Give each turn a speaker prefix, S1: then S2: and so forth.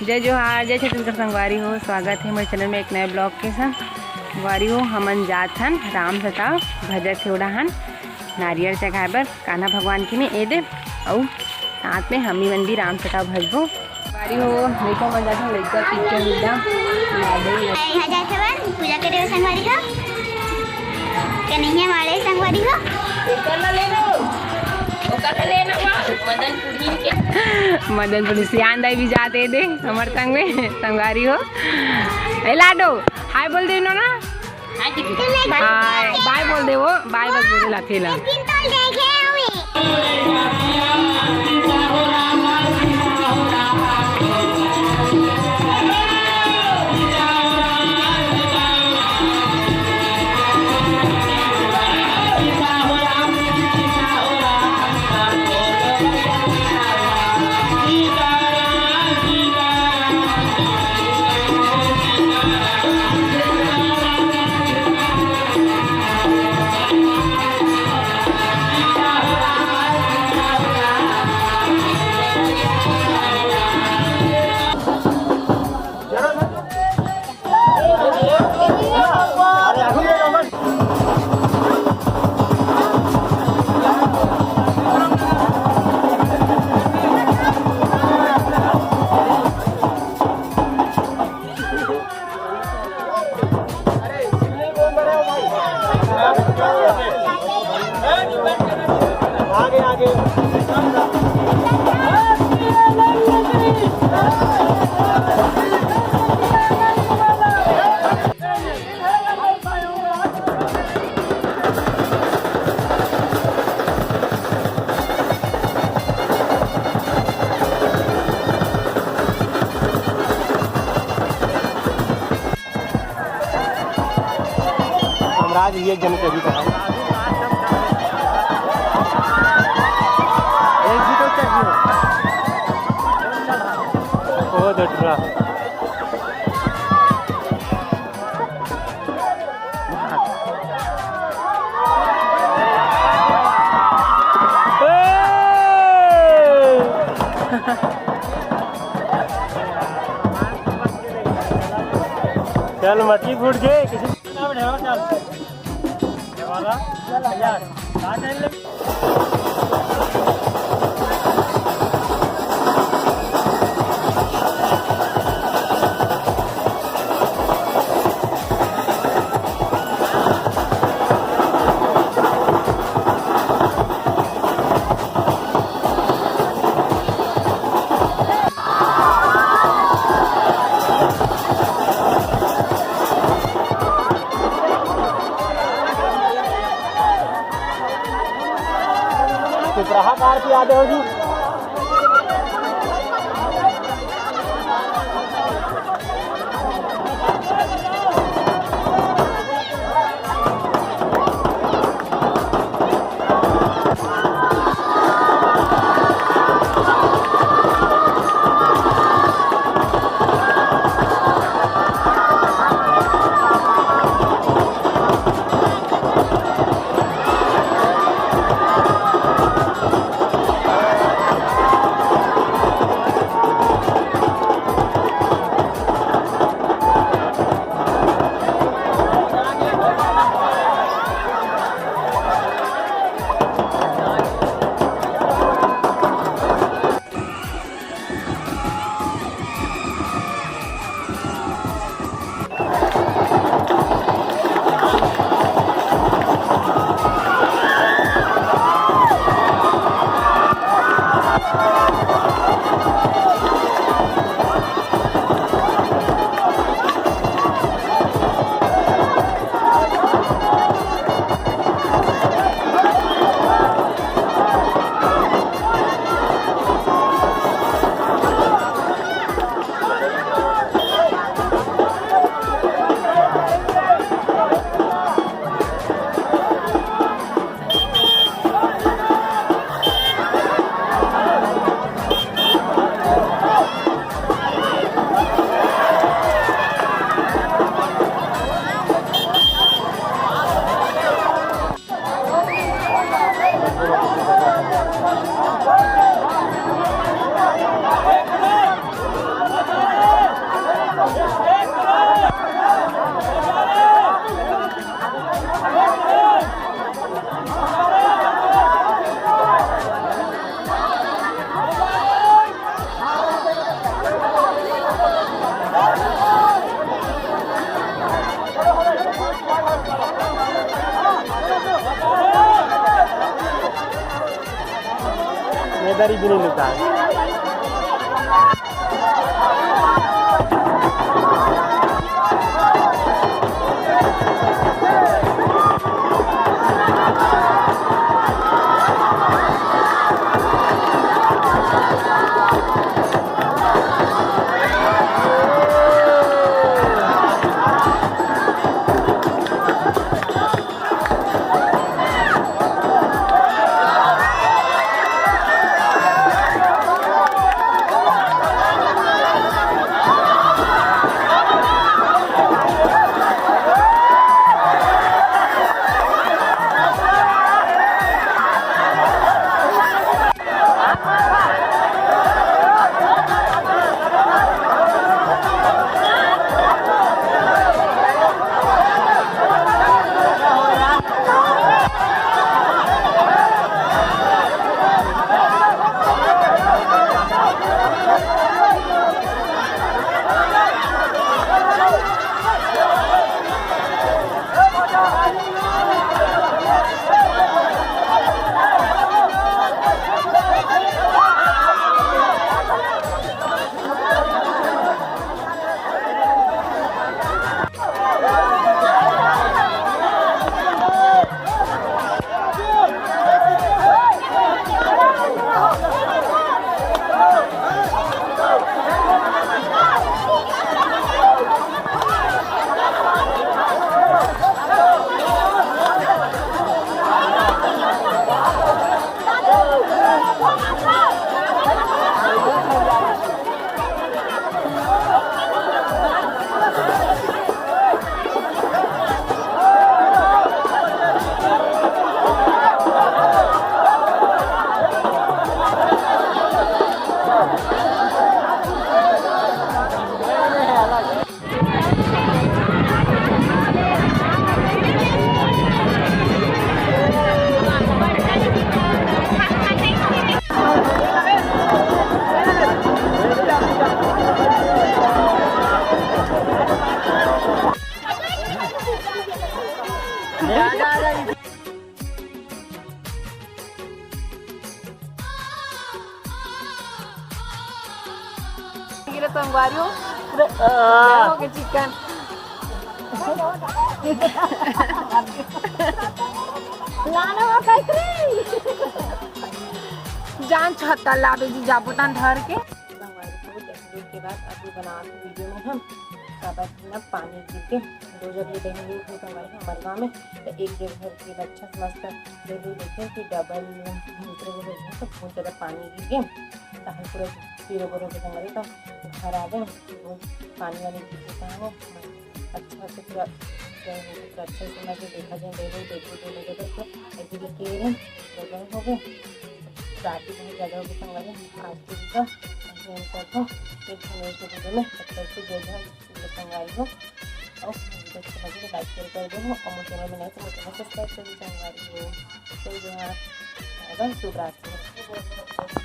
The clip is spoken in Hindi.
S1: जय जोहार, जय छत्तीसगढ़ संगवारी हो। स्वागत है मेरे चैनल में एक नए ब्लॉग के संग। संगवारी हो हमन जात हन राम सताव भजत हेवड़ा हन नारियल चढ़ाए बर कान्हा भगवान की में ए दे और साथ में हमी मन भी राम सताव भजबो। संगवारी हो देखो मन जात हन लइका पीछे मिला
S2: यहाँ जाते बन पूजा करे हो संगवारी हो कन्हैया वाले संगवारी हो
S1: मदनपुरी सियान दाई भी जाते दे हमारे संग में संगवारी हो। ए लाडो हाय बोल दे ना हाय बाय बोल दे वो बाय बस बोले ला थेला
S3: आज एक जन के भी कहा एक भी तो चाहिए बहुत अच्छा चल मछली फूट गए किसी चल कार की याद हो जी जानकारी भी नहीं लेता है।
S1: संगवारियों हो के चिकन लाना हो जान छत्ता लावे जी जाबोतान धर के संगवारी के बाद अभी बना वीडियो में हम ना पानी गिर के दो जब ये देंगे संगवारी हमारे गाँव में तो एक डेढ़ घर के बच्चा मस्त देखें कि डबल तो बहुत ज़्यादा पानी गिर गए ताकि पूरा पीरो बोरो के संगवारी तो घर आ गए पानी वाली देता है अच्छा से पूरा अच्छे से मैं देखा जाए देखो करके जगह हो गए रात बहुत ज़्यादा हो गई संगवारी आज की का एक वीडियो में संगवारी हो और अच्छा लगे तो लाइक शेयर कर दो और मुझे चैनल में नहीं तो मुझे सब्सक्राइब कर दी संगवारी हो तो शुभ रात्रि।